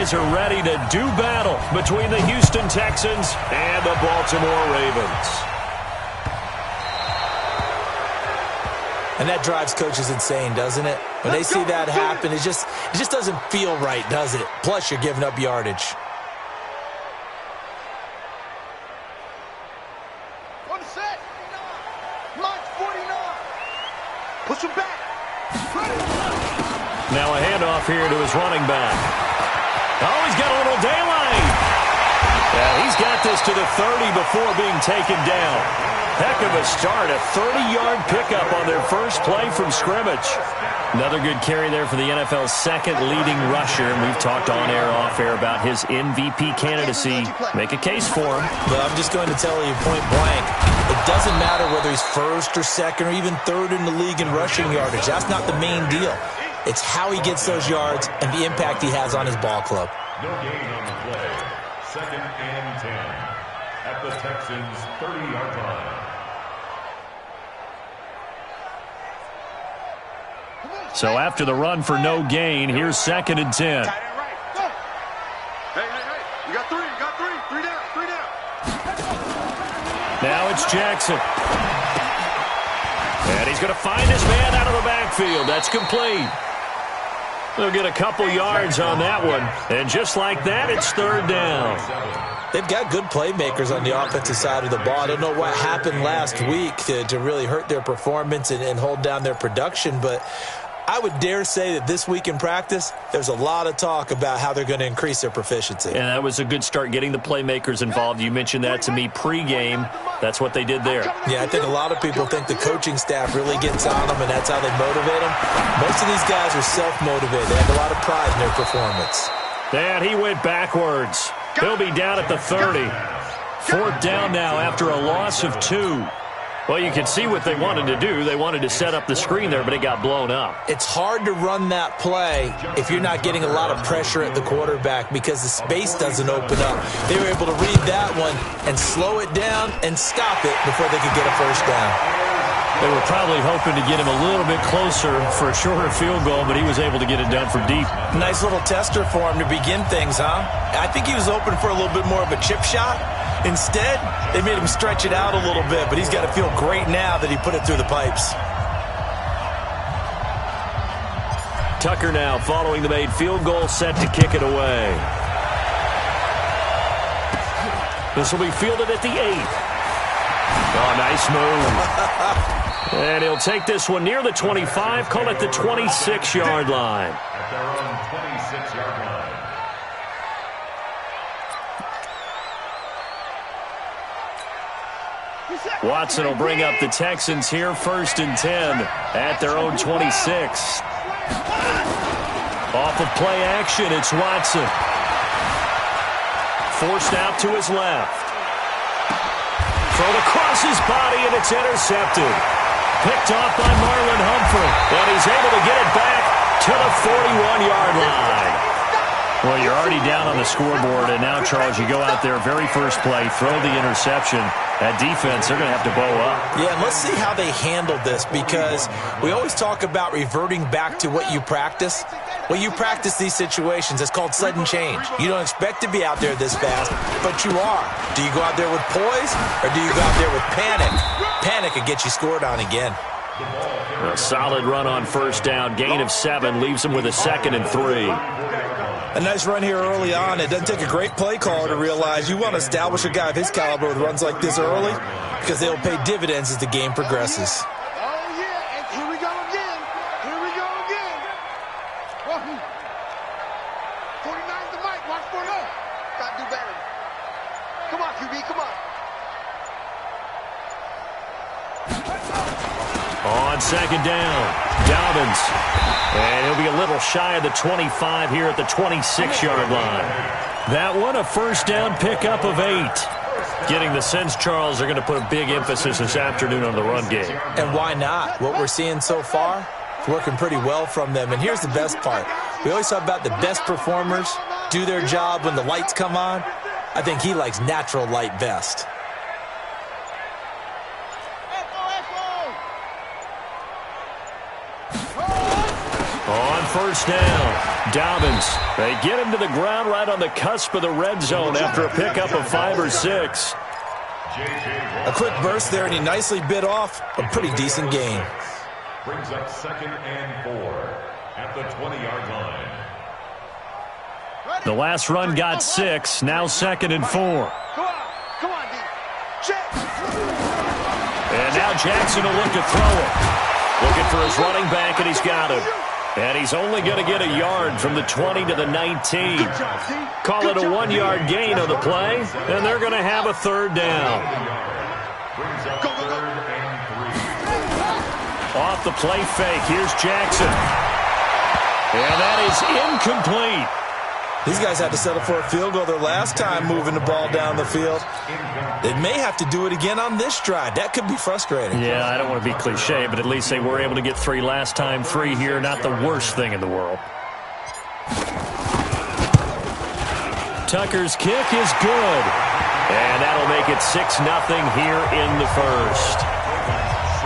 guys are ready to do battle between the Houston Texans and the Baltimore Ravens. And that drives coaches insane, doesn't it? When they see that happen, it just doesn't feel right, does it? Plus, you're giving up yardage. On the set. March 49. Push him back. Now a handoff here to his running back. Oh, he's got a little daylight. Yeah, he's got this to the 30 before being taken down. Heck of a start, a 30-yard pickup on their first play from scrimmage. Another good carry there for the NFL's second leading rusher, and we've talked on air, off air about his MVP candidacy. Make a case for him. Well, I'm just going to tell you point blank, it doesn't matter whether he's first or second or even third in the league in rushing yardage. That's not the main deal. It's how he gets those yards and the impact he has on his ball club. No gain on the play. 2nd and 10 at the Texans' 30-yard line. So after the run for no gain, here's 2nd and 10. Hey. You got three. Three down. Now it's Jackson. And he's going to find his man out of the backfield. That's complete. They'll get a couple yards on that one. And just like that, it's 3rd down. They've got good playmakers on the offensive side of the ball. I don't know what happened last week to really hurt their performance and hold down their production, but I would dare say that this week in practice, there's a lot of talk about how they're going to increase their proficiency. And that was a good start, getting the playmakers involved. You mentioned that to me pregame. That's what they did there. Yeah, I think a lot of people think the coaching staff really gets on them, and that's how they motivate them. Most of these guys are self-motivated. They have a lot of pride in their performance. And he went backwards. He'll be down at the 30. 4th down now after a loss of 2. Well, you can see what they wanted to do. They wanted to set up the screen there, but it got blown up. It's hard to run that play if you're not getting a lot of pressure at the quarterback because the space doesn't open up. They were able to read that one and slow it down and stop it before they could get a first down. They were probably hoping to get him a little bit closer for a shorter field goal, but he was able to get it done from deep. Nice little tester for him to begin things, huh? I think he was open for a little bit more of a chip shot. Instead, they made him stretch it out a little bit, but he's got to feel great now that he put it through the pipes. Tucker now following the made field goal, set to kick it away. This will be fielded at the 8. Oh, nice move. And he'll take this one near the 25, call it the 26-yard line. At their own 26-yard line. Watson will bring up the Texans here, 1st and 10 at their own 26. Off of play action, it's Watson. Forced out to his left. Thrown across his body, and it's intercepted. Picked off by Marlon Humphrey, and he's able to get it back to the 41-yard line. Well, you're already down on the scoreboard, and now, Charles, you go out there, very first play, throw the interception. That defense, they're going to have to bow up. Yeah, and let's see how they handled this, because we always talk about reverting back to what you practice. Well, you practice these situations. It's called sudden change. You don't expect to be out there this fast, but you are. Do you go out there with poise, or do you go out there with panic? Panic will get you scored on again. A solid run on 1st down. Gain of 7 leaves him with a 2nd and 3. A nice run here early on. It doesn't take a great play caller to realize you want to establish a guy of his caliber with runs like this early because they'll pay dividends as the game progresses. Oh, yeah, and here we go again. 49's the mic. Watch for it. Got to do better. Come on, QB, come on. On 2nd down, Dobbins. And he'll be a little shy of the 25 here at the 26-yard line. That one, a 1st down pickup of 8. Getting the sense, Charles, they're going to put a big emphasis this afternoon on the run game. And why not? What we're seeing so far, it's working pretty well from them. And here's the best part. We always talk about the best performers do their job when the lights come on. I think he likes natural light best. On first down. Dobbins, they get him to the ground right on the cusp of the red zone after a pickup of 5 or 6. A quick burst there, and he nicely bit off a pretty decent gain. Brings up 2nd and 4 at the 20-yard line. The last run got 6, now 2nd and 4. Come on, D. Check. And now Jackson will look to throw it. Looking for his running back, and he's got him. And he's only going to get a yard from the 20 to the 19. Call it a 1-yard gain on the play, and they're going to have a 3rd down. Go, go, go. Off the play fake, here's Jackson. And that is incomplete. These guys had to settle for a field goal their last time moving the ball down the field. They may have to do it again on this drive. That could be frustrating. Yeah, I don't want to be cliche, but at least they were able to get 3 last time. 3 here, not the worst thing in the world. Tucker's kick is good. And that'll make it 6-0 here in the first.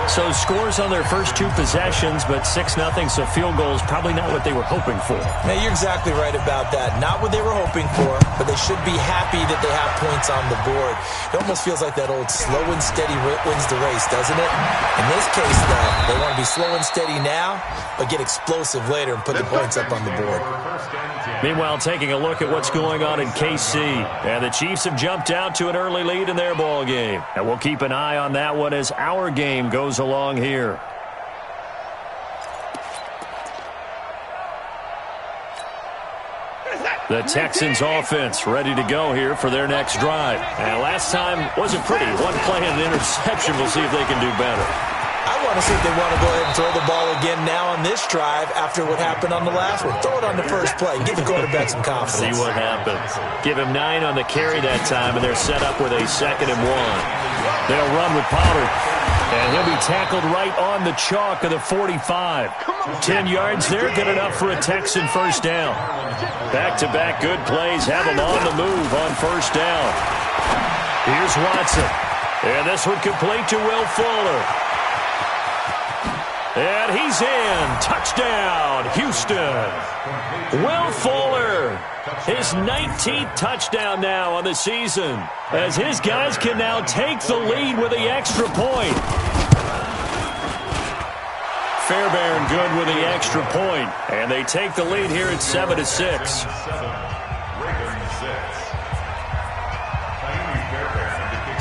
So scores on their first 2 possessions, but 6-0, so field goals probably not what they were hoping for. Hey, you're exactly right about that. Not what they were hoping for, but they should be happy that they have points on the board. It almost feels like that old slow and steady wins the race, doesn't it? In this case, though, they want to be slow and steady now, but get explosive later and put the points up on the board. Meanwhile, taking a look at what's going on in KC. And the Chiefs have jumped out to an early lead in their ball game. And we'll keep an eye on that one as our game goes along here. The Texans offense ready to go here for their next drive. And last time wasn't pretty. 1 play and an interception. We'll see if they can do better. I want to see if they want to go ahead and throw the ball again now on this drive after what happened on the last one. Throw it on the first play. Give the quarterback some confidence. See what happens. Give him 9 on the carry that time, and they're set up with a 2nd and 1. They'll run with Pollard. And he'll be tackled right on the chalk of the 45. 10 yards there, good enough for a Texan first down. Back-to-back good plays have him on the move on first down. Here's Watson. And this one complete to Will Fuller. And he's in. Touchdown, Houston. Will Fuller, his 19th touchdown now on the season, as his guys can now take the lead with the extra point. Fairbairn good with the extra point, and they take the lead here at 7-6.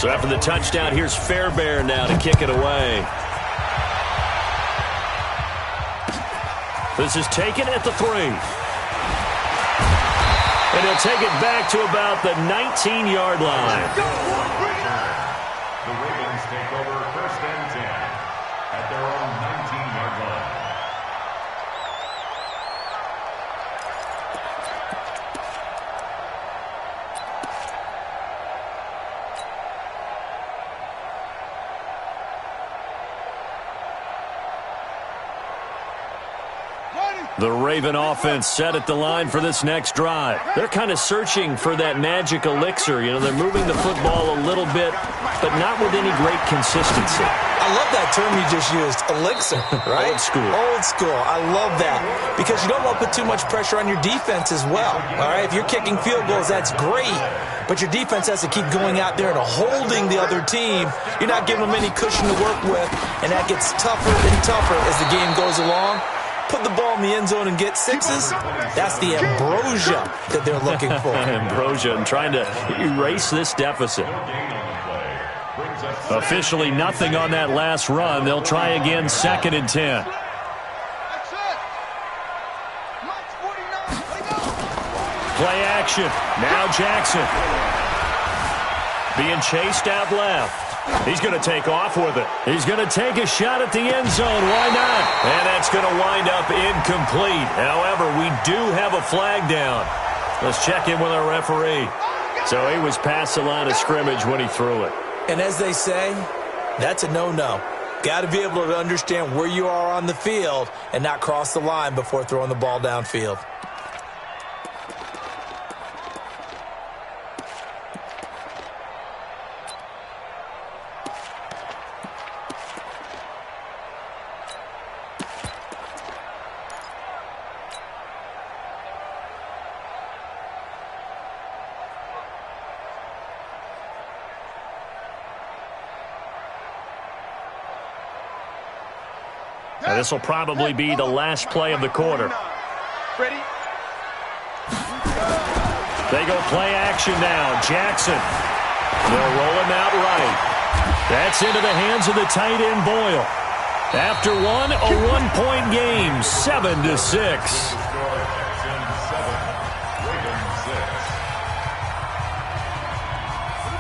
So after the touchdown, here's Fairbairn now to kick it away. This is taken at the 3. And he'll take it back to about the 19-yard line. The Ravens take over 1st and 10 at their own 19-yard line. The Raven offense set at the line for this next drive. They're kind of searching for that magic elixir. You know, they're moving the football a little bit, but not with any great consistency. I love that term you just used, elixir, right? Old school. Old school. I love that because you don't want to put too much pressure on your defense as well, all right? If you're kicking field goals, that's great, but your defense has to keep going out there and holding the other team. You're not giving them any cushion to work with, and that gets tougher and tougher as the game goes along. Put the ball in the end zone and get 6s. That's the ambrosia that they're looking for. Ambrosia and trying to erase this deficit. Officially nothing on that last run. They'll try again 2nd and 10. Play action. Now Jackson. Being chased out left. He's going to take off with it. He's going to take a shot at the end zone. Why not? And that's going to wind up incomplete. However, we do have a flag down. Let's check in with our referee. So he was past the line of scrimmage when he threw it. And as they say, that's a no-no. Got to be able to understand where you are on the field and not cross the line before throwing the ball downfield. Now, this will probably be the last play of the quarter. Ready? They go play action now. Jackson. They'll roll him out right. That's into the hands of the tight end, Boyle. After one, a one-point game, 7-6.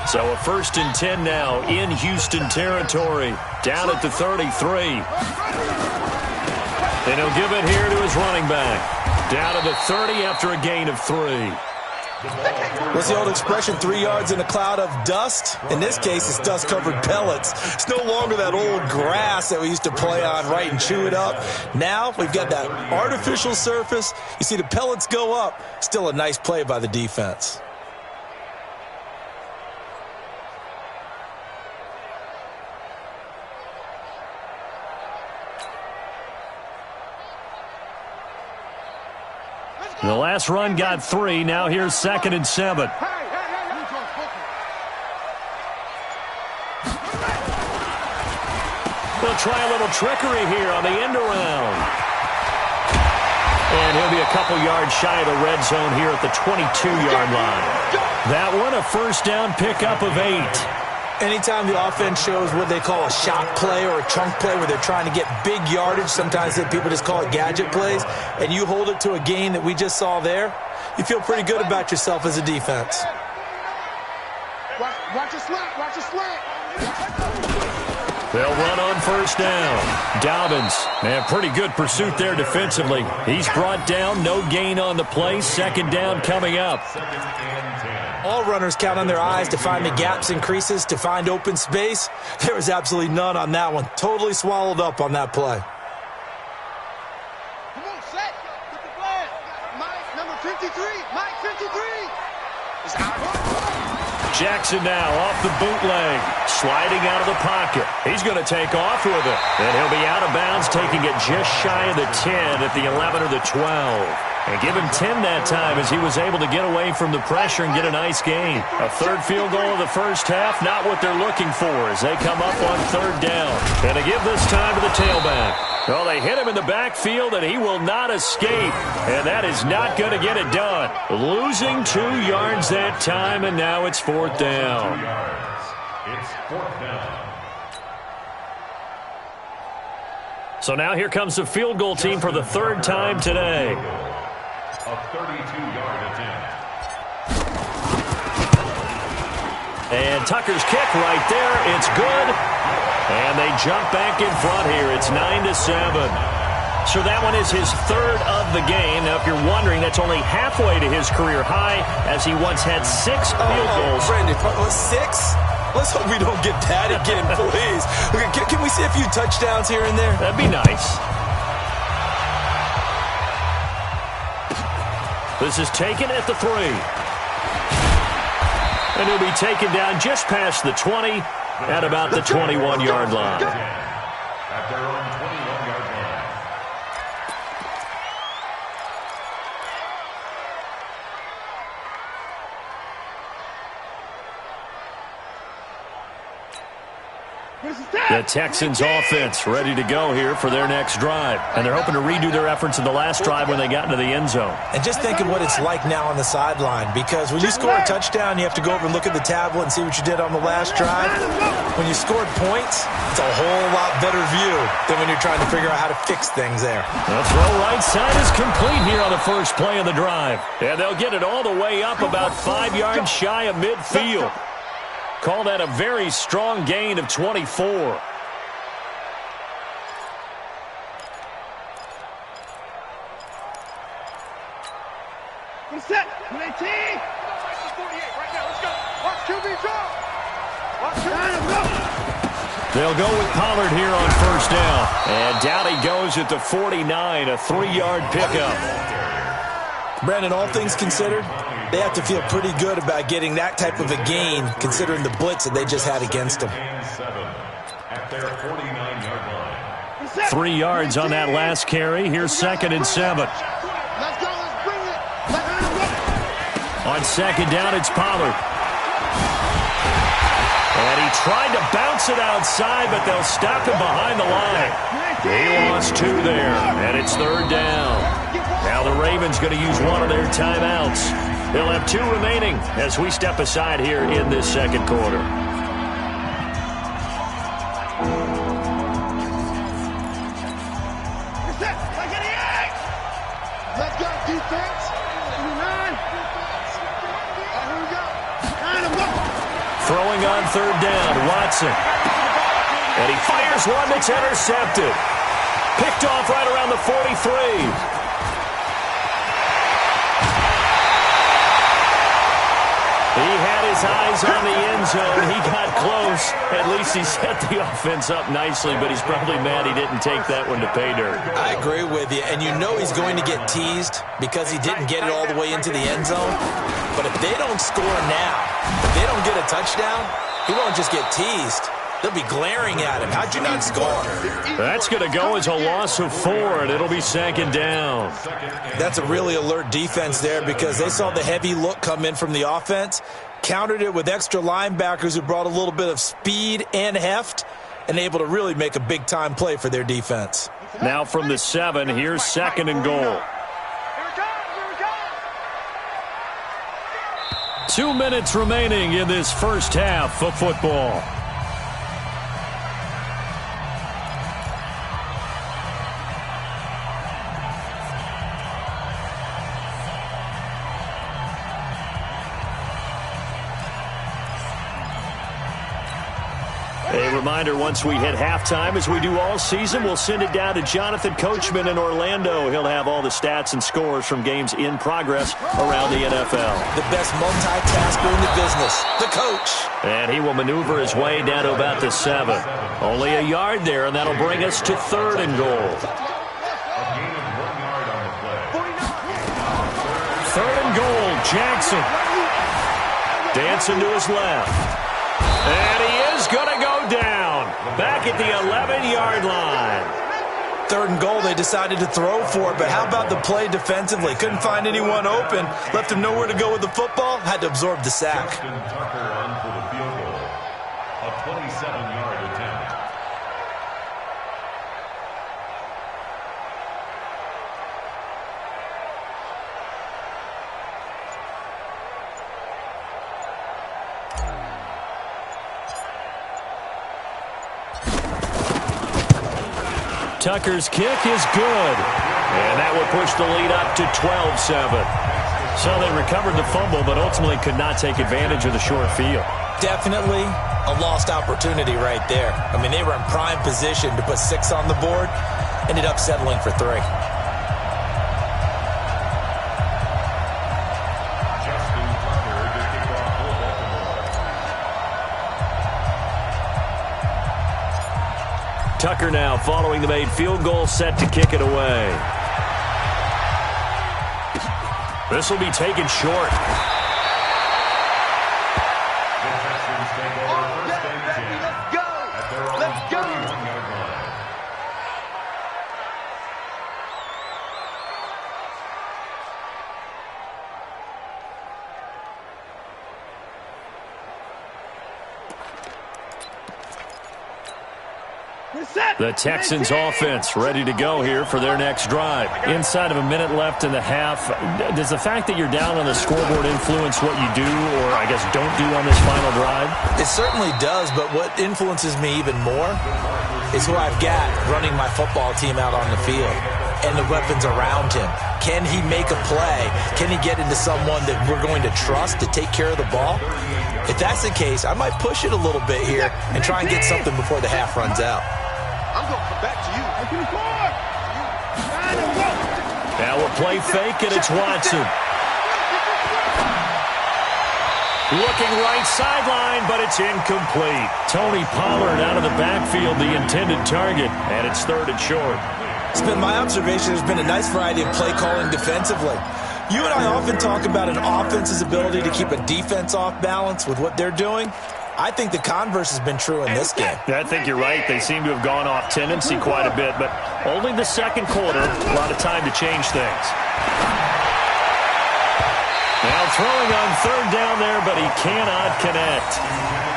So a 1st and 10 now in Houston territory, down at the 33. And he'll give it here to his running back. Down to the 30 after a gain of 3. What's the old expression, 3 yards in a cloud of dust? In this case, it's dust-covered pellets. It's no longer that old grass that we used to play on, right, and chew it up. Now we've got that artificial surface. You see the pellets go up. Still a nice play by the defense. The last run got 3. Now here's 2nd and 7. They'll try a little trickery here on the end around. And he'll be a couple yards shy of the red zone here at the 22-yard line. That one, a 1st down pickup of 8. Anytime the offense shows what they call a shot play or a chunk play where they're trying to get big yardage, sometimes people just call it gadget plays, and you hold it to a gain that we just saw there, you feel pretty good about yourself as a defense. Watch your slant. Watch your slant. They'll run on 1st down. Dobbins, man, pretty good pursuit there defensively. He's brought down, no gain on the play. 2nd down coming up. All runners count on their eyes to find the gaps and creases, to find open space. There was absolutely none on that one. Totally swallowed up on that play. Come on, set. Get the flag. Mike, number 53. Mike, 53. It's out. Jackson now off the bootleg, sliding out of the pocket. He's going to take off with it. And he'll be out of bounds, taking it just shy of the 10 at the 11 or the 12. And give him 10 that time as he was able to get away from the pressure and get a nice gain. A 3rd field goal of the 1st half, not what they're looking for as they come up on 3rd down. And to give this time to the tailback. Well, they hit him in the backfield, and he will not escape. And that is not going to get it done. Losing 2 yards that time, and now it's 4th down. It's 4th down. So now here comes the field goal team for the 3rd time today. A 32-yard attempt. And Tucker's kick right there. It's good. And they jump back in front here. It's 9-7. So that one is his 3rd of the game. Now, if you're wondering, that's only halfway to his career high, as he once had 6 field goals. Brandon, 6? Let's hope we don't get that again, please. Can we see a few touchdowns here and there? That'd be nice. This is taken at the 3. And he'll be taken down just past the 20 at about the 21-yard line. At their own 21-yard line. The Texans offense ready to go here for their next drive. And they're hoping to redo their efforts in the last drive when they got into the end zone. And just think of what it's like now on the sideline, because when you score a touchdown, you have to go over and look at the tablet and see what you did on the last drive. When you scored points, it's a whole lot better view than when you're trying to figure out how to fix things there. The throw right side is complete here on the first play of the drive. And they'll get it all the way up about 5 yards shy of midfield. Call that a very strong gain of 24. Set. 18. Right now, let's go. Watch QB drop. Watch QB. They'll go with Pollard here on 1st down. And down he goes at the 49, a 3-yard pickup. Brandon, all things considered, they have to feel pretty good about getting that type of a gain, considering the blitz that they just had against them. At their 49-yard line. 3 yards on that last carry. Here's 2nd and 7. Let's go. Let's bring it. On 2nd down, it's Pollard. And he tried to bounce it outside, but they'll stop him behind the line. He lost 2 there, and it's 3rd down. Now the Ravens going to use one of their timeouts. They'll have 2 remaining as we step aside here in this second quarter. Let's go, defense. 9. Here we go. 9 of them. Throwing on 3rd down, Watson. And he fires one that's intercepted. Picked off right around the 43. He had his eyes on the end zone. He got close. At least he set the offense up nicely, but he's probably mad he didn't take that one to pay dirt. I agree with you, and you know he's going to get teased because he didn't get it all the way into the end zone. But if they don't score now, if they don't get a touchdown, he won't just get teased. They'll be glaring at him. How'd you not score? That's going to go as a loss of 4, and it'll be 2nd down. That's a really alert defense there because they saw the heavy look come in from the offense, countered it with extra linebackers who brought a little bit of speed and heft, and able to really make a big-time play for their defense. Now from the 7, here's 2nd and goal. 2 minutes remaining in this first half of football. A reminder, once we hit halftime, as we do all season, we'll send it down to Jonathan Coachman in Orlando. He'll have all the stats and scores from games in progress around the NFL. The best multitasker in the business, the coach. And he will maneuver his way down to about the 7. Only a yard there, and that'll bring us to 3rd and goal. A gain of 1 yard on the play. 3rd and goal, Jackson. Dancing to his left. And he is going to go down. Back at the 11-yard line. 3rd and goal, they decided to throw for it, but how about the play defensively? Couldn't find anyone open, left him nowhere to go with the football, had to absorb the sack. Justin Tucker on for the field goal. A 27-yard attempt. Tucker's kick is good. And that would push the lead up to 12-7. So they recovered the fumble, but ultimately could not take advantage of the short field. Definitely a lost opportunity right there. I mean, they were in prime position to put 6 on the board, ended up settling for 3. Justin Tucker to kick off for Baltimore. Tucker now following the made field goal, set to kick it away. This will be taken short. The Texans take over first and 10 at their own 31-yard line. The Texans offense ready to go here for their next drive. Inside of a minute left in the half, does the fact that you're down on the scoreboard influence what you do, or I guess don't do on this final drive? It certainly does, but what influences me even more is who I've got running my football team out on the field and the weapons around him. Can he make a play? Can he get into someone that we're going to trust to take care of the ball? If that's the case, I might push it a little bit here and try and get something before the half runs out. I'm going to come back to you. Now a play fake, and it's Watson. Looking right sideline, but it's incomplete. Tony Pollard out of the backfield, the intended target, and it's 3rd and short. It's been my observation there's been a nice variety of play calling defensively. You and I often talk about an offense's ability to keep a defense off balance with what they're doing. I think the converse has been true in this game. I think you're right. They seem to have gone off tendency quite a bit, but only the second quarter, a lot of time to change things. Now throwing on 3rd down there, but he cannot connect.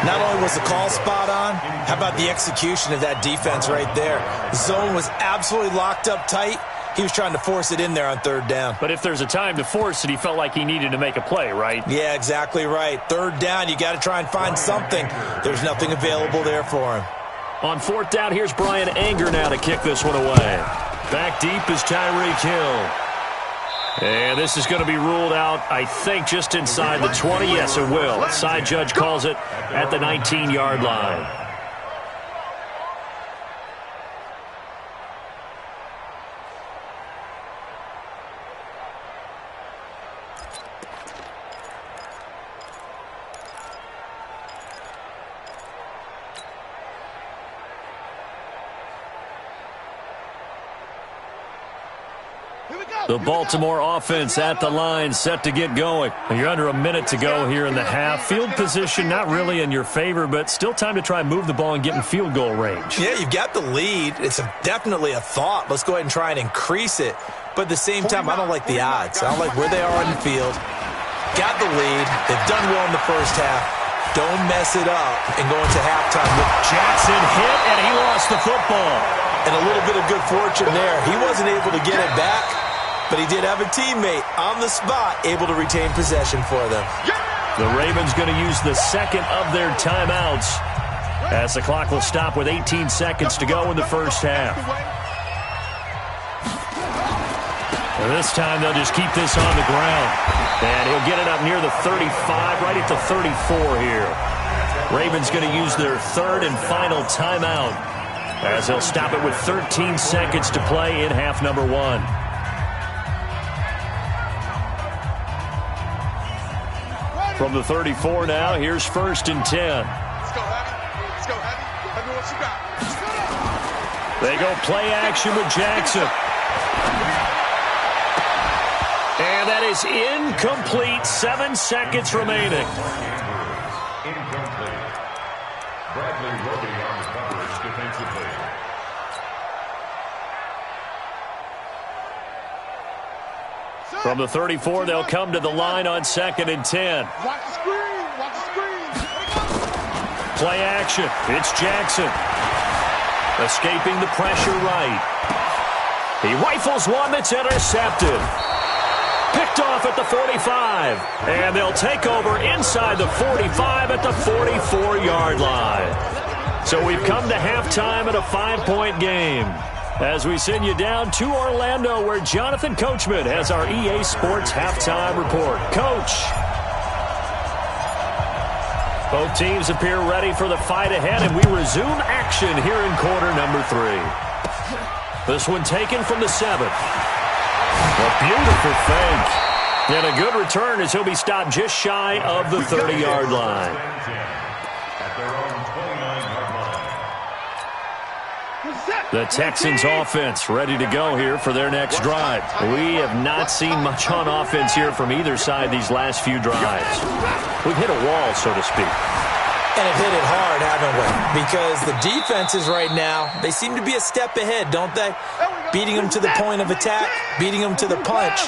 Not only was the call spot on, how about the execution of that defense right there? The zone was absolutely locked up tight. He was trying to force it in there on third down. But if there's a time to force it, he felt like he needed to make a play, right? Yeah, exactly right. Third down, you got to try and find something. There's nothing available there for him. On fourth down, here's Brian Anger now to kick this one away. Back deep is Tyreek Hill. And this is going to be ruled out, I think, just inside the 20. Yes, it will. Side judge calls it at the 19-yard line. The Baltimore offense at the line, set to get going. You're under a minute to go here in the half. Field position not really in your favor, but still time to try and move the ball and get in field goal range. Yeah, you've got the lead. It's definitely a thought. Let's go ahead and try and increase it. But at the same time, I don't like the odds. I don't like where they are on the field. Got the lead. They've done well in the first half. Don't mess it up and go into halftime. Jackson hit, and he lost the football. And a little bit of good fortune there. He wasn't able to get it back, but he did have a teammate on the spot able to retain possession for them. The Ravens going to use the second of their timeouts as the clock will stop with 18 seconds to go in the first half. And this time they'll just keep this on the ground. And he'll get it up near the 35, right at the 34 here. Ravens going to use their third and final timeout as they'll stop it with 13 seconds to play in half number one. From the 34 now, here's first and 10. Let's go, Heavy. Let's go, Heavy. Heavy, what you got? They go play action with Jackson. And that is incomplete. 7 seconds remaining. Incomplete. Bradley Roby on the coverage defensively. From the 34, they'll come to the line on second and 10. Watch the screen. Watch the screen. Play action. It's Jackson. Escaping the pressure right. He rifles one that's intercepted. Picked off at the 45. And they'll take over inside the 45 at the 44-yard line. So we've come to halftime at a 5-point game. As we send you down to Orlando, where Jonathan Coachman has our EA Sports halftime report. Coach. Both teams appear ready for the fight ahead, and we resume action here in quarter number 3. This one taken from the 7. A beautiful fake. And a good return as he'll be stopped just shy of the 30-yard line. At their own 29-yard line. The Texans offense ready to go here for their next drive. We have not seen much on offense here from either side these last few drives. We've hit a wall, so to speak. And have hit it hard, haven't we? Because the defenses right now, they seem to be a step ahead, don't they? Beating them to the point of attack, beating them to the punch.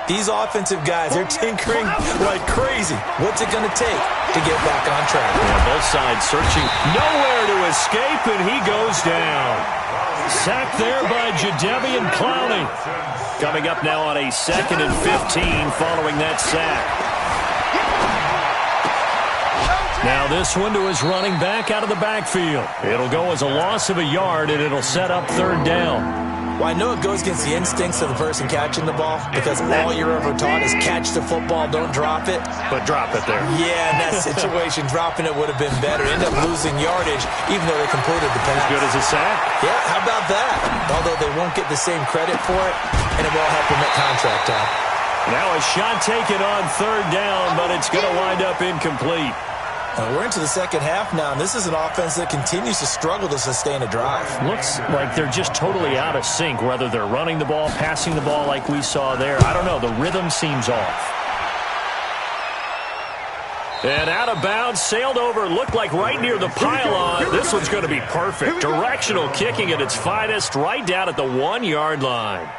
These offensive guys, they're tinkering like crazy. What's it going to take to get back on track? Yeah, both sides searching nowhere to escape, and he goes down. Sacked there by Jadeveon Clowney. Coming up now on a 2nd and 15 following that sack. Now this one to his running back out of the backfield. It'll go as a loss of a yard, and it'll set up third down. Well, I know it goes against the instincts of the person catching the ball because all you're ever taught is catch the football, don't drop it. But drop it there. Yeah, in that situation, dropping it would have been better. End up losing yardage, even though they completed the pass. As good as a sack. Yeah, how about that? Although they won't get the same credit for it, and it will help them at contract time. Now a shot taken on third down, but it's going to wind up incomplete. We're into the second half now, and this is an offense that continues to struggle to sustain a drive. Looks like they're just totally out of sync, whether they're running the ball, passing the ball like we saw there. I don't know. The rhythm seems off. And out of bounds, sailed over, looked like right near the pylon. This one's going to be perfect. Directional kicking at its finest, right down at the 1-yard line.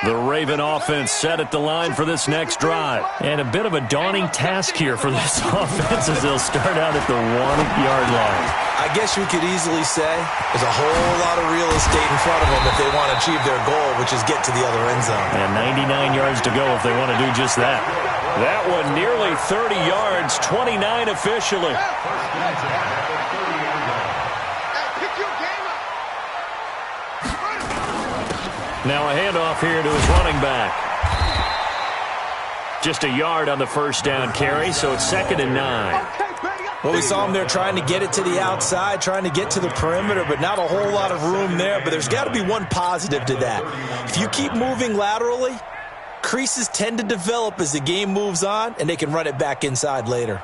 The Raven offense set at the line for this next drive. And a bit of a daunting task here for this offense as they'll start out at the 1-yard line. I guess you could easily say there's a whole lot of real estate in front of them if they want to achieve their goal, which is get to the other end zone. And 99 yards to go if they want to do just that. That one nearly 30 yards, 29 officially. Now a handoff here to his running back. Just a yard on the first down carry, so it's 2nd and 9. Well, we saw him there trying to get it to the outside, trying to get to the perimeter, but not a whole lot of room there. But there's got to be one positive to that. If you keep moving laterally, creases tend to develop as the game moves on, and they can run it back inside later.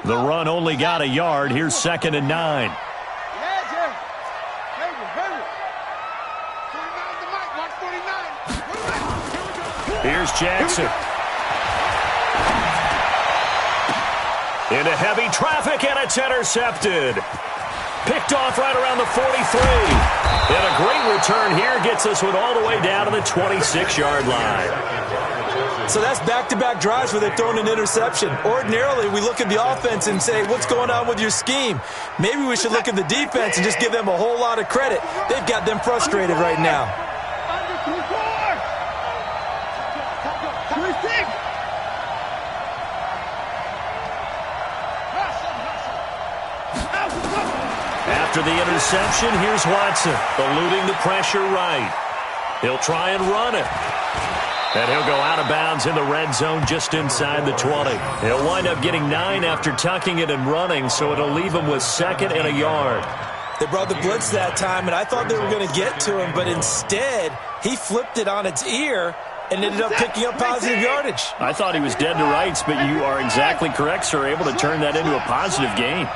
The run only got a yard. Here's 2nd and 9. Here's Jackson. Into heavy traffic, and it's intercepted. Picked off right around the 43. And a great return here gets this one all the way down to the 26-yard line. So that's back-to-back drives where they're throwing an interception. Ordinarily, we look at the offense and say, what's going on with your scheme? Maybe we should look at the defense and just give them a whole lot of credit. They've got them frustrated right now. After the interception, here's Watson, eluding the pressure right. He'll try and run it. And he'll go out of bounds in the red zone just inside the 20. He'll wind up getting 9 after tucking it and running, so it'll leave him with 2nd and a yard. They brought the blitz that time, and I thought they were going to get to him, but instead, he flipped it on its ear and ended up picking up positive yardage. I thought he was dead to rights, but you are exactly correct, sir, able to turn that into a positive gain.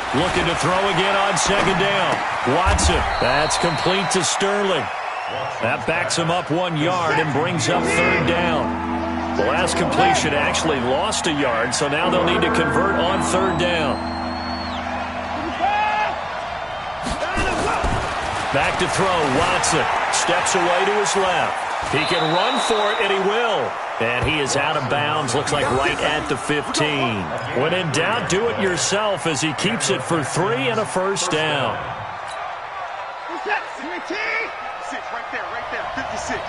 Looking to throw again on 2nd down. Watson, that's complete to Sterling. That backs him up 1 yard and brings up 3rd down. The last completion actually lost a yard, so now they'll need to convert on 3rd down. Back to throw, Watson steps away to his left. He can run for it, and he will. And he is out of bounds, looks like right at the 15. When in doubt, do it yourself as he keeps it for 3 and a first down. Who's that? 6, right there, 56. It's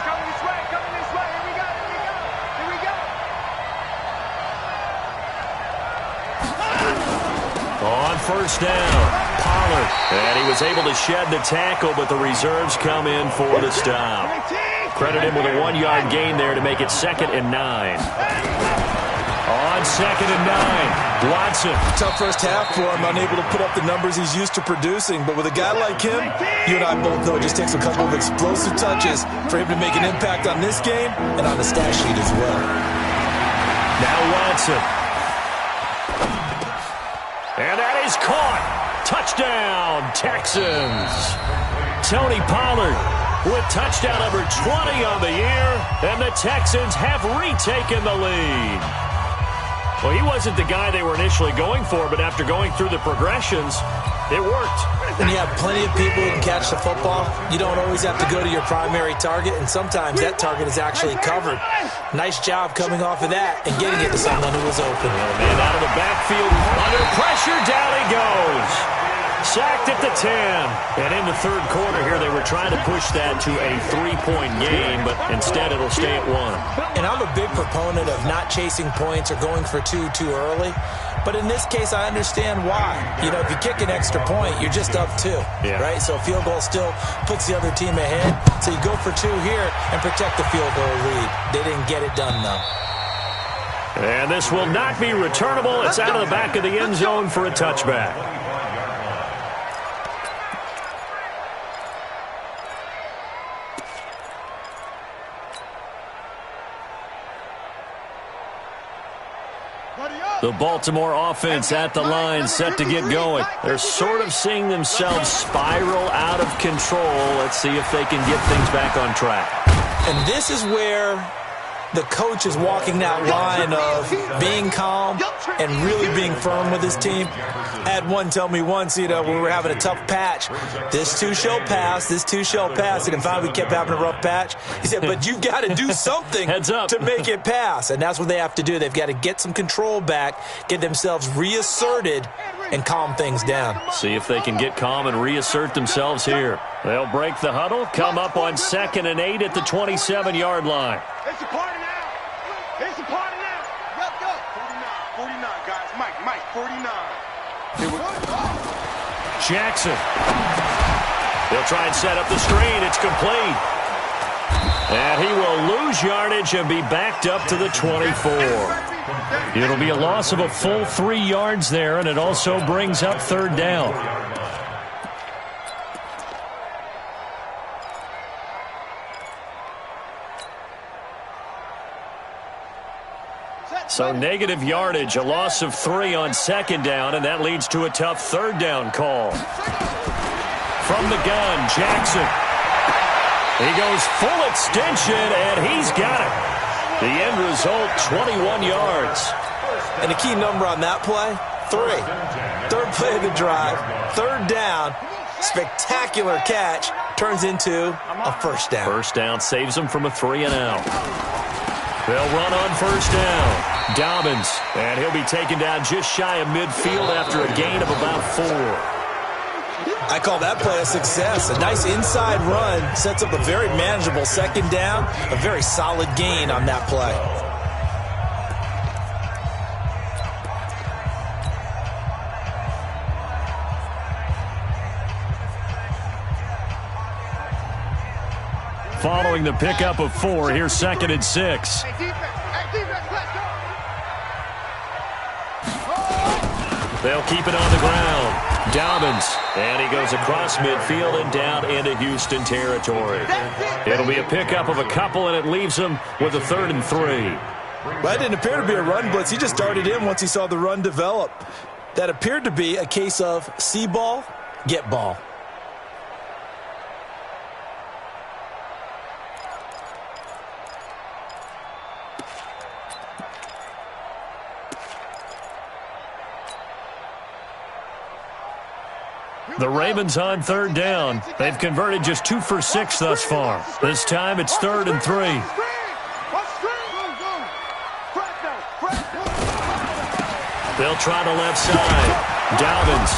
coming this way, Here we go. On first down, Pollard. And he was able to shed the tackle, but the reserves come in for the stop. Credit him with a 1-yard gain there to make it 2nd and 9. On 2nd and 9, Watson. Tough first half for him, unable to put up the numbers he's used to producing. But with a guy like him, you and I both know it just takes a couple of explosive touches for him to make an impact on this game and on the stat sheet as well. Now Watson. And that is caught. Touchdown, Texans. Tony Pollard with touchdown number 20 on the year, and the Texans have retaken the lead. Well, he wasn't the guy they were initially going for, but after going through the progressions, it worked. When you have plenty of people who can catch the football, you don't always have to go to your primary target, and sometimes that target is actually covered. Nice job coming off of that and getting it to someone who was open. And out of the backfield, under pressure, down he goes. Sacked at the 10. And in the 3rd quarter here, they were trying to push that to a 3-point game, but instead it'll stay at 1. And I'm a big proponent of not chasing points or going for 2 too early. But in this case, I understand why. You know, if you kick an extra point, you're just up 2, right? So a field goal still puts the other team ahead. So you go for 2 here and protect the field goal lead. They didn't get it done, though. And this will not be returnable. It's out of the back of the end zone for a touchback. The Baltimore offense at the line, set to get going. They're sort of seeing themselves spiral out of control. Let's see if they can get things back on track. And this is where the coach is walking that line of being calm and really being firm with his team. I had one tell me once, when we were having a tough patch, this too shall pass, this too shall pass. And finally we kept having a rough patch. He said, but you've got to do something to make it pass. And that's what they have to do. They've got to get some control back, get themselves reasserted, and calm things down. See if they can get calm and reassert themselves here. They'll break the huddle, come up on 2nd and 8 at the 27-yard line. It's a party now. It's a party now. Let's go. 49, guys. Mike, 49. Here we go. Jackson. They'll try and set up the screen. It's complete. And he will lose yardage and be backed up to the 24. It'll be a loss of a full 3 yards there, and it also brings up 3rd down. So negative yardage, a loss of 3 on 2nd down, and that leads to a tough 3rd down call. From the gun, Jackson. He goes full extension, and he's got it. The end result, 21 yards. And the key number on that play, 3. 3rd play of the drive, 3rd down, spectacular catch, turns into a 1st down. 1st down saves them from a 3-and-out. They'll run on 1st down. Dobbins, and he'll be taken down just shy of midfield after a gain of about 4. I call that play a success. A nice inside run sets up a very manageable 2nd down, a very solid gain on that play. Following the pickup of 4, here's 2nd and 6. They'll keep it on the ground. Dobbins, and he goes across midfield and down into Houston territory. It'll be a pickup of a couple, and it leaves them with a 3rd and 3. Well, it didn't appear to be a run blitz. He just started in once he saw the run develop. That appeared to be a case of see ball, get ball. The Ravens on 3rd down. They've converted just 2 for 6 thus far. This time it's 3rd and 3. They'll try the left side. Dobbins.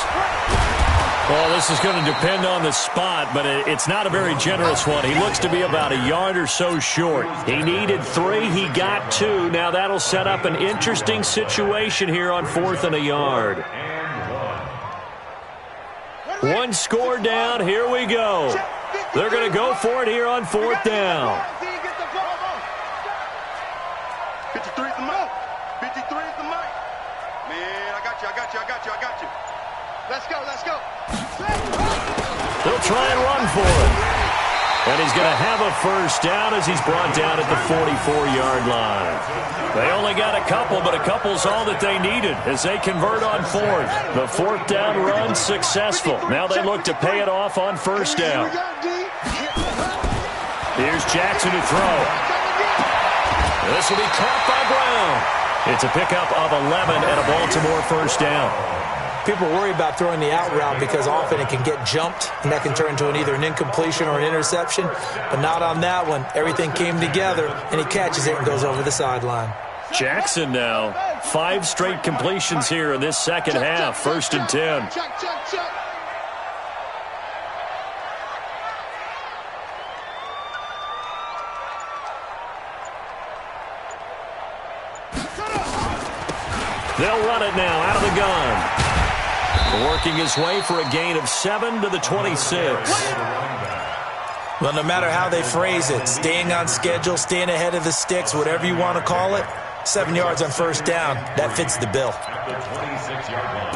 Well, this is going to depend on the spot, but it's not a very generous one. He looks to be about a yard or so short. He needed 3. He got 2. Now that'll set up an interesting situation here on 4th and a yard. 1 score down. Here we go. They're going to go for it here on 4th down. 53 is the mic. 53 is the mic. Man, I got you. Let's go. They'll try and run for it. And he's going to have a 1st down as he's brought down at the 44-yard line. They only got a couple, but a couple's all that they needed as they convert on 4th. The 4th down run successful. Now they look to pay it off on 1st down. Here's Jackson to throw. This will be caught by Brown. It's a pickup of 11 and a Baltimore 1st down. People worry about throwing the out route because often it can get jumped, and that can turn into either an incompletion or an interception. But not on that one. Everything came together, and he catches it and goes over the sideline. Jackson now, 5 straight completions here in this 2nd half. 1st and 10. They'll run it now out of the gun. Working his way for a gain of 7 to the 26. Well, no matter how they phrase it, staying on schedule, staying ahead of the sticks, whatever you want to call it, 7 yards on 1st down, that fits the bill. At the 26-yard line.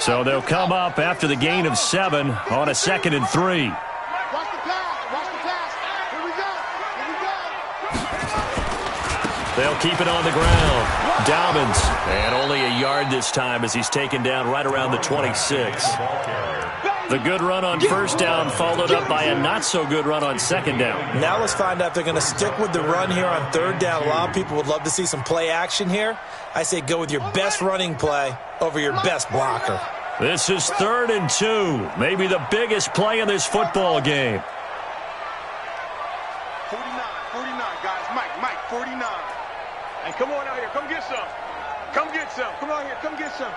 So they'll come up after the gain of 7 on a 2nd and 3. Watch the pass. Here we go. They'll keep it on the ground. Dobbins. And only a yard this time as he's taken down right around the 26. The good run on first down followed up by a not-so-good run on second down. Now let's find out if they're going to stick with the run here on third down. A lot of people would love to see some play action here. I say go with your best running play over your best blocker. This is 3rd and 2. Maybe the biggest play in this football game. 49, guys. Mike, 49. And come on out here. Come get some. Come get some. Come on here. Come get some.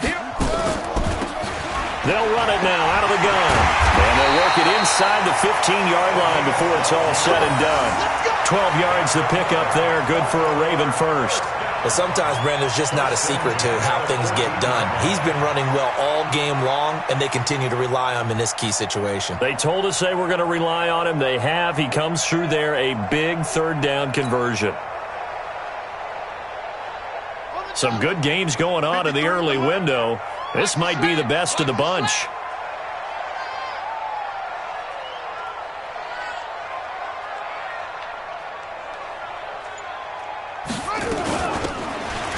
Here. They'll run it now out of the gun. And they'll work it inside the 15-yard line before it's all said and done. 12 yards to pick up there. Good for a Raven first. Well, sometimes, Brandon, there's just not a secret to how things get done. He's been running well all game long, and they continue to rely on him in this key situation. They told us they were going to rely on him. They have. He comes through there, a big third down conversion. Some good games going on in the early window. This might be the best of the bunch.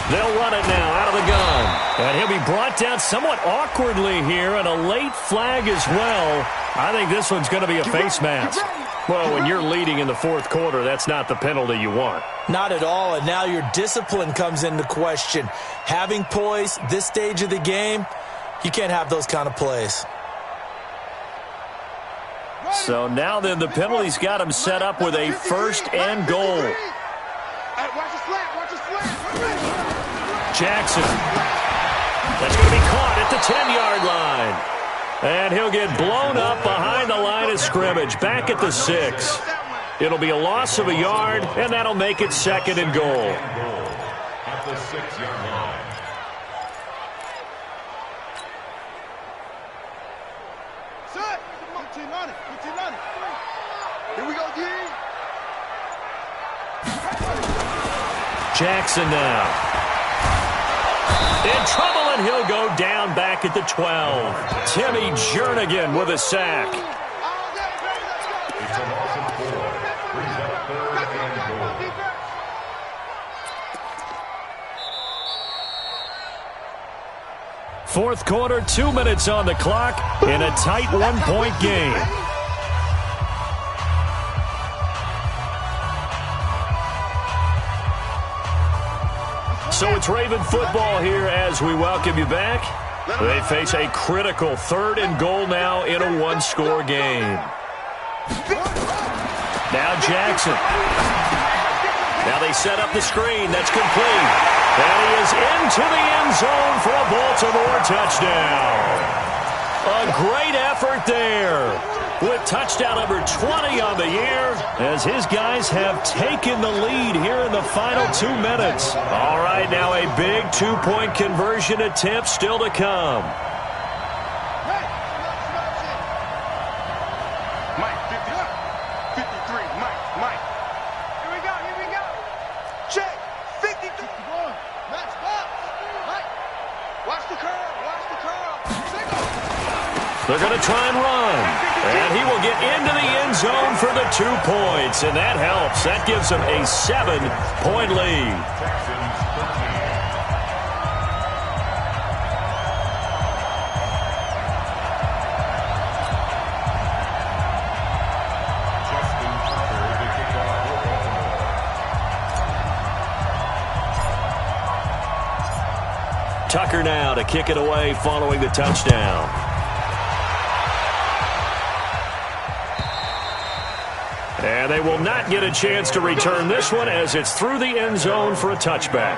They'll run it now out of the gun. And he'll be brought down somewhat awkwardly here, and a late flag as well. I think this one's going to be a face mask. Well, when you're leading in the fourth quarter, that's not the penalty you want. Not at all, and now your discipline comes into question. Having poise this stage of the game, you can't have those kind of plays. So now then the penalty's got him set up with a 1st and goal. Jackson. That's going to be caught at the 10-yard line. And he'll get blown up behind the line of scrimmage, back at the 6. It'll be a loss of a yard, and that'll make it 2nd and goal. At the 6-yard line. Set. Here we go, D. Jackson now. In trouble, and he'll go down back at the 12. Timmy Jernigan with a sack. It's a loss of 4. Brings up 3rd and goal. Fourth quarter, 2 minutes on the clock in a tight one-point game. So it's Raven football here as we welcome you back. They face a critical 3rd and goal now in a one-score game. Now Jackson. Now they set up the screen. That's complete. And he is into the end zone for a Baltimore touchdown. A great effort there with touchdown number 20 on the year as his guys have taken the lead here in the final 2 minutes. All right, now a big 2-point conversion attempt still to come. Mike, 53, Mike. Here we go. Check, 53. Match box. Mike, watch the curl. They're going to try and run. And he will get into the end zone for the 2 points. And that helps. That gives them a 7-point lead. Tucker now to kick it away following the touchdown. And they will not get a chance to return this one as it's through the end zone for a touchback.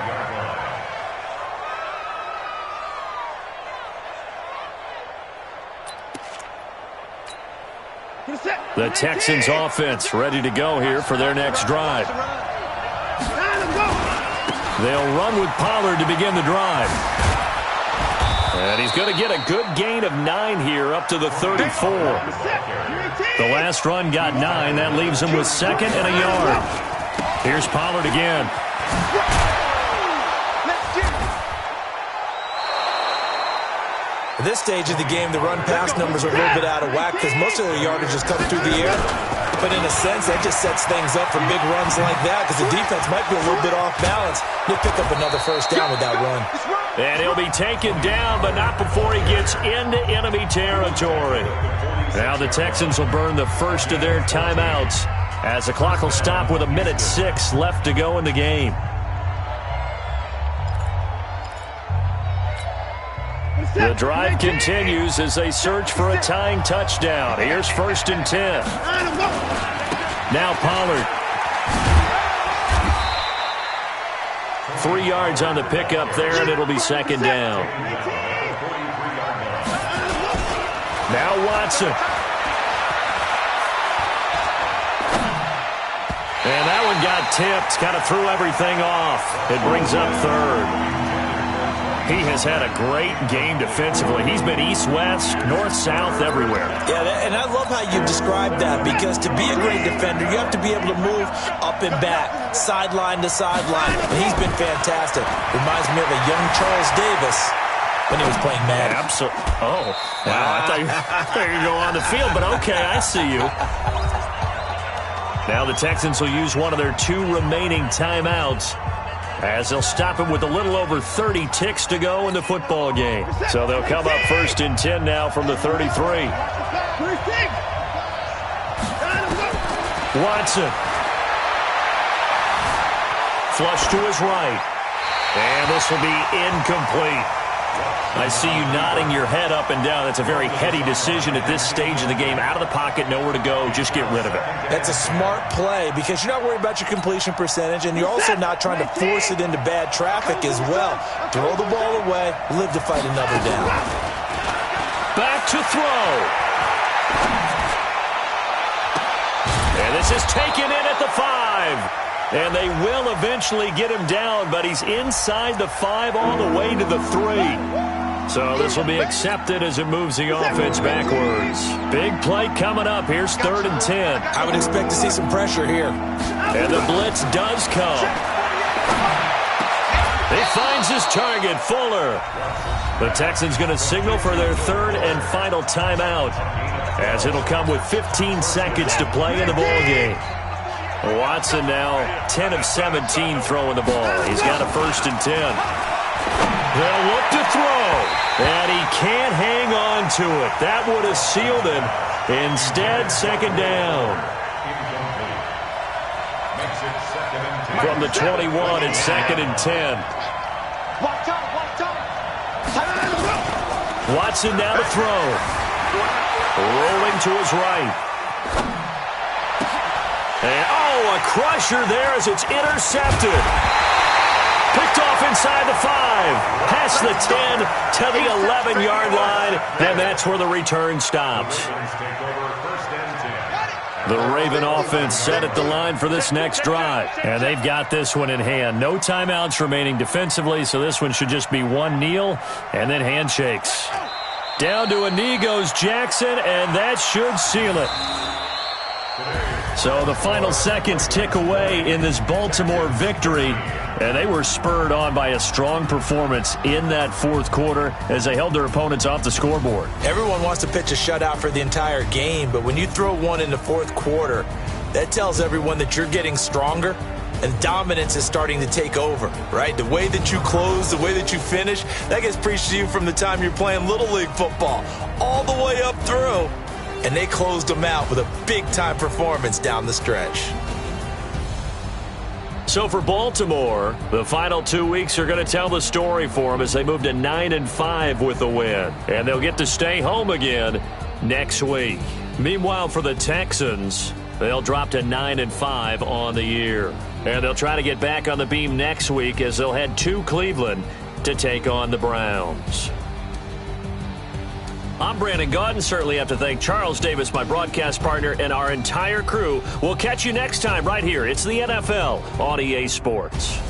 The Texans offense ready to go here for their next drive. They'll run with Pollard to begin the drive. And he's going to get a good gain of 9 here up to the 34. The last run got 9. That leaves him with 2nd and a yard. Here's Pollard again. At this stage of the game, the run-pass numbers are a little bit out of whack because most of their yardage has come through the air. But in a sense, that just sets things up for big runs like that because the defense might be a little bit off balance. They pick up another first down with that run. And he'll be taken down, but not before he gets into enemy territory. Now the Texans will burn the first of their timeouts as the clock will stop with 1:06 left to go in the game. The drive continues as they search for a tying touchdown. Here's 1st and 10. Now Pollard. 3 yards on the pickup there, and it'll be 2nd down. Now Watson. And that one got tipped. Kind of threw everything off. It brings up 3rd. He has had a great game defensively. He's been east-west, north-south, everywhere. Yeah, and I love how you described that because to be a great defender, you have to be able to move up and back, sideline to sideline. And he's been fantastic. Reminds me of a young Charles Davis when he was playing Madden. Absolutely. Oh, wow. I thought you were going to go on the field, but okay, I see you. Now the Texans will use one of their 2 remaining timeouts as they'll stop him with a little over 30 ticks to go in the football game. So they'll come up 1st and 10 now from the 33. Watson. Flush to his right. And this will be incomplete. I see you nodding your head up and down. That's a very heady decision at this stage of the game. Out of the pocket, nowhere to go. Just get rid of it. That's a smart play because you're not worried about your completion percentage, and you're also not trying to force it into bad traffic as well. Throw the ball away, live to fight another down. Back to throw. And this is taken in at the 5. And they will eventually get him down, but he's inside the 5 all the way to the 3. So this will be accepted as it moves the offense backwards. Big play coming up. Here's 3rd and 10. I would expect to see some pressure here. And the blitz does come. He finds his target, Fuller. The Texans going to signal for their 3rd and final timeout as it'll come with 15 seconds to play in the ballgame. Watson now 10 of 17 throwing the ball. He's got a 1st and 10. They'll look to throw, and he can't hang on to it. That would have sealed him. Instead, 2nd down. From the 21, it's 2nd and 10. Watson now to throw. Rolling to his right. And, a crusher there as it's intercepted. Picked off inside the 5. Past the 10 to the 11-yard line. And that's where the return stops. The Raven offense set at the line for this next drive. And they've got this one in hand. No timeouts remaining defensively, so this one should just be one kneel and then handshakes. Down to a knee goes Jackson, and that should seal it. So the final seconds tick away in this Baltimore victory, and they were spurred on by a strong performance in that 4th quarter as they held their opponents off the scoreboard. Everyone wants to pitch a shutout for the entire game, but when you throw one in the 4th quarter, that tells everyone that you're getting stronger and dominance is starting to take over, right? The way that you close, the way that you finish, that gets preached to you from the time you're playing Little League football all the way up through. And they closed them out with a big-time performance down the stretch. So for Baltimore, the final 2 weeks are going to tell the story for them as they move to 9-5 with the win. And they'll get to stay home again next week. Meanwhile, for the Texans, they'll drop to 9-5 on the year. And they'll try to get back on the beam next week as they'll head to Cleveland to take on the Browns. I'm Brandon Gaudin. Certainly have to thank Charles Davis, my broadcast partner, and our entire crew. We'll catch you next time right here. It's the NFL on EA Sports.